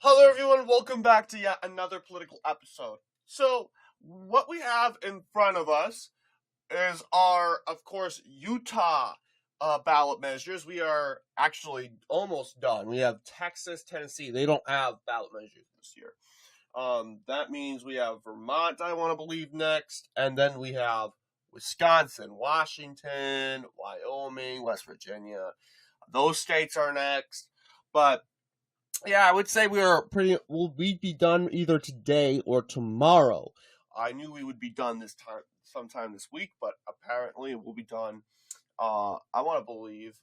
Hello, everyone. Welcome back to yet another political episode. So, what we have in front of us is our, of course, Utah ballot measures. We are actually almost done. We have Texas, Tennessee. They don't have ballot measures this year. That means we have Vermont, I want to believe, next. And then we have Wisconsin, Washington, Wyoming, West Virginia. Those states are next. But yeah, I would say we'd be done either today or tomorrow. I knew we would be done this time sometime this week, but apparently we'll be done. I want to believe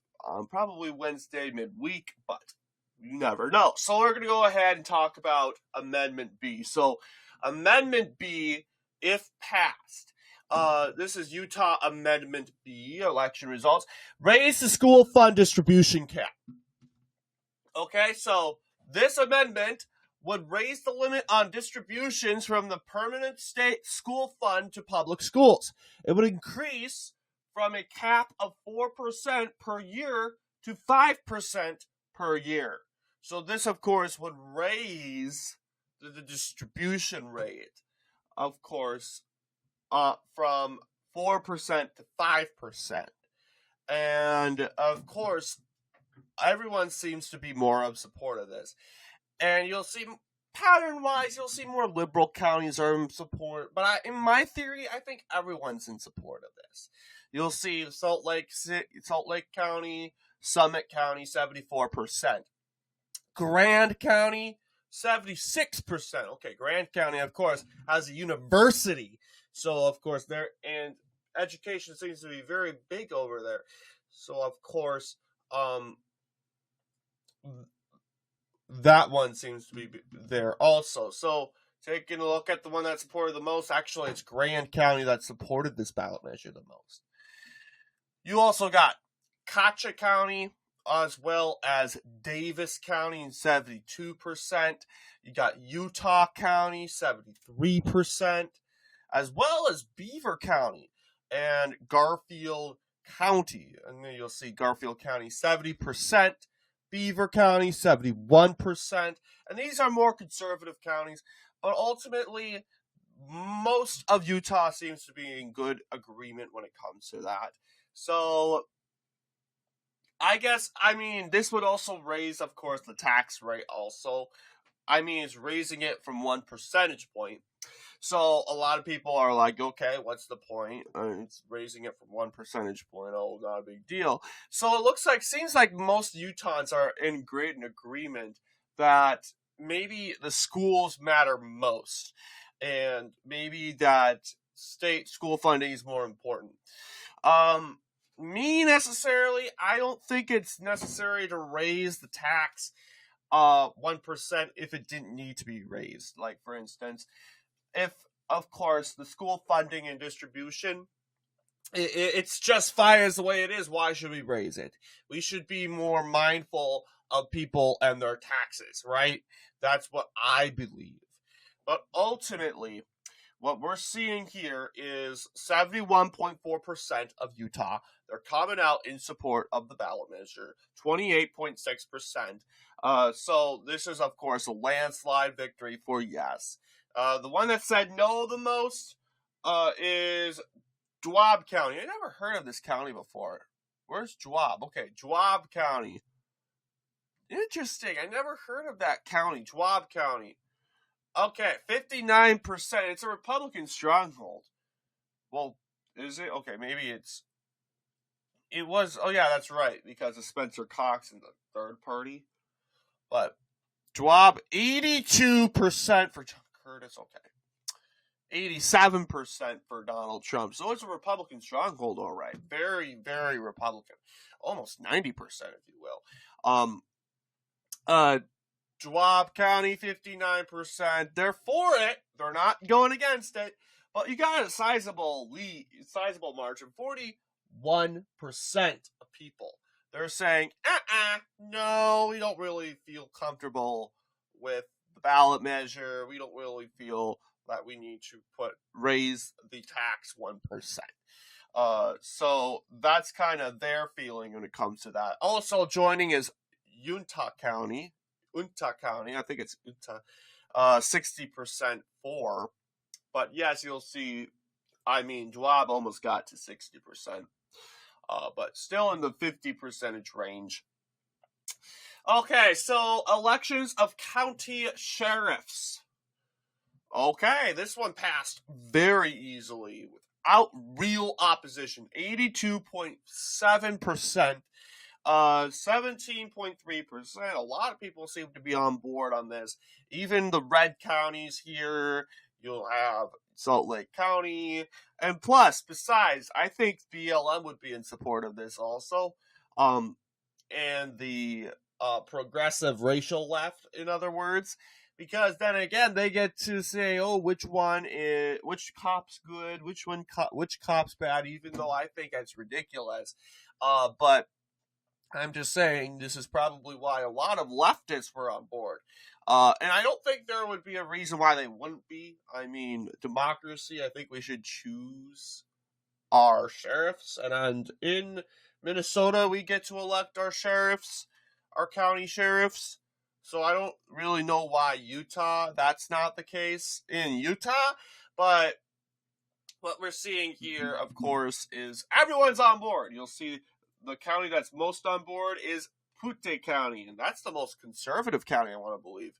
probably Wednesday midweek, but you never know. So we're going to go ahead and talk about Amendment B. So Amendment B, if passed, this is Utah Amendment B, election results, raise the school fund distribution cap. Okay, so this amendment would raise the limit on distributions from the permanent state school fund to public schools. It would increase from a cap of 4% per year to 5% per year. So this, of course, would raise the distribution rate, of course, from 4% to 5%. And, of course, everyone seems to be more of support of this. And you'll see, pattern-wise, you'll see more liberal counties are in support. But in my theory, I think everyone's in support of this. You'll see Salt Lake County, Summit County, 74%. Grand County, 76%. Okay, Grand County, of course, has a university. So, of course, and education seems to be very big over there. So, of course, that one seems to be there also. So, taking a look at the one that supported the most, actually, it's Grand County that supported this ballot measure the most. You also got Concha County, as well as Davis County, 72%. You got Utah County, 73%, as well as Beaver County and Garfield County. And then you'll see Garfield County, 70%. Beaver County, 71%. And these are more conservative counties. But ultimately, most of Utah seems to be in good agreement when it comes to that. So, this would also raise, of course, the tax rate also. It's raising it from 1 percentage point. So a lot of people are like, okay, what's the point? It's raising it from 1 percentage point. Oh, not a big deal. So seems like most Utahns are in great agreement that maybe the schools matter most. And maybe that state school funding is more important. Me necessarily, I don't think it's necessary to raise the tax 1% if it didn't need to be raised. Like, for instance, if, of course, the school funding and distribution, it's just fine as the way it is, why should we raise it? We should be more mindful of people and their taxes, right? That's what I believe. But ultimately, what we're seeing here is 71.4% of Utah. They're coming out in support of the ballot measure, 28.6%. So this is, of course, a landslide victory for yes. The one that said no the most is Joab County. I never heard of this county before. Where's Joab? Okay, Joab County. Interesting. I never heard of that county, Joab County. Okay, 59%. It's a Republican stronghold. Well, is it? Okay, maybe it was. Oh, yeah, that's right, because of Spencer Cox and the third party. But Joab, 82% for Chuck Curtis. Okay. 87% for Donald Trump. So it's a Republican stronghold, all right. Very, very Republican. Almost 90%, if you will. Joab County, 59%. They're for it. They're not going against it. But you got a sizable margin. 41% of people. They're saying, no, we don't really feel comfortable with the ballot measure. We don't really feel that we need to raise the tax 1%. So that's kind of their feeling when it comes to that. Also joining is Utah County. Utah County. I think it's Utah. 60% for. But yes, you'll see. I mean, Joab almost got to 60%. But still in the 50% range. Okay, so elections of county sheriffs. Okay, this one passed very easily without real opposition. 82.7%, 17.3%. A lot of people seem to be on board on this. Even the red counties here, you'll have Salt Lake County. And plus, besides, I think BLM would be in support of this also. And the progressive racial left, in other words. Because then again, they get to say, oh, which cop's good, which cop's bad, even though I think that's ridiculous. But I'm just saying, this is probably why a lot of leftists were on board. And I don't think there would be a reason why they wouldn't be. I mean, democracy, I think we should choose our sheriffs. And in Minnesota, we get to elect our sheriffs, our county sheriffs. So I don't really know why Utah, that's not the case in Utah. But what we're seeing here, of course, is everyone's on board. You'll see the county that's most on board is Putte County, and that's the most conservative county, I want to believe.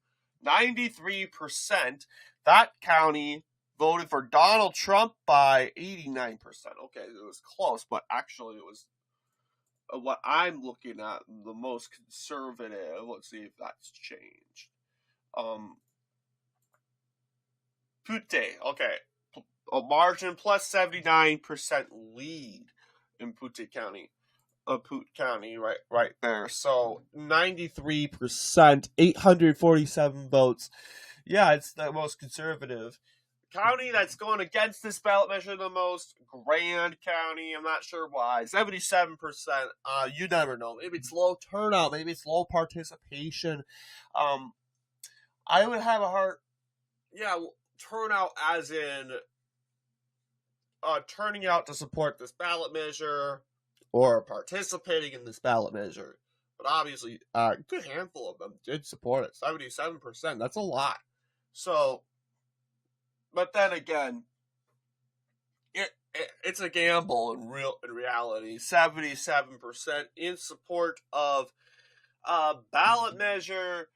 93%. That county voted for Donald Trump by 89%. Okay, it was close, but actually it was what I'm looking at, the most conservative. Let's see if that's changed. Putte, okay. A margin plus 79% lead in Putte County. Putte County, right there. So 93%, 847 votes. Yeah, it's the most conservative county that's going against this ballot measure the most. Grand County, I'm not sure why. 77%. You never know. Maybe it's low turnout. Maybe it's low participation. I would have a hard, turnout as in turning out to support this ballot measure or participating in this ballot measure. But obviously, a good handful of them did support it. 77%. That's a lot. So, but then again, it's a gamble in reality. 77% in support of ballot measure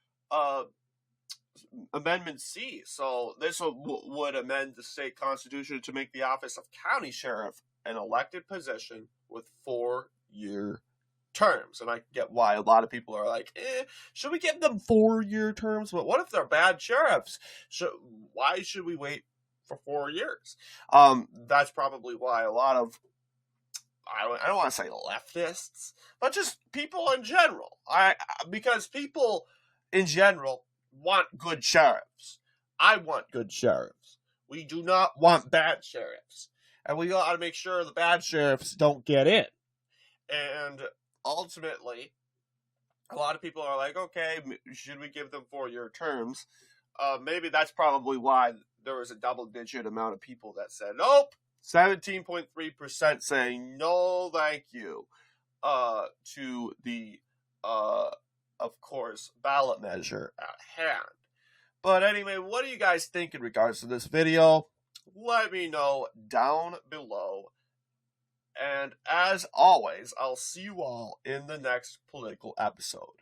Amendment C. So this would amend the state constitution to make the office of county sheriff an elected position with 4-year terms. And I get why a lot of people are like, should we give them 4-year terms? But what if they're bad sheriffs? Why should we wait for 4 years? That's probably why a lot of, I don't want to say leftists, but just people in general. Because people in general want good sheriffs. I want good sheriffs. We do not want bad sheriffs. And we got to make sure the bad sheriffs don't get in. And ultimately, a lot of people are like, okay, should we give them 4-year terms? Maybe that's probably why there was a double-digit amount of people that said, nope. 17.3% saying no, thank you, to the, of course, ballot measure at hand. But anyway, what do you guys think in regards to this video? Let me know down below. And as always, I'll see you all in the next political episode.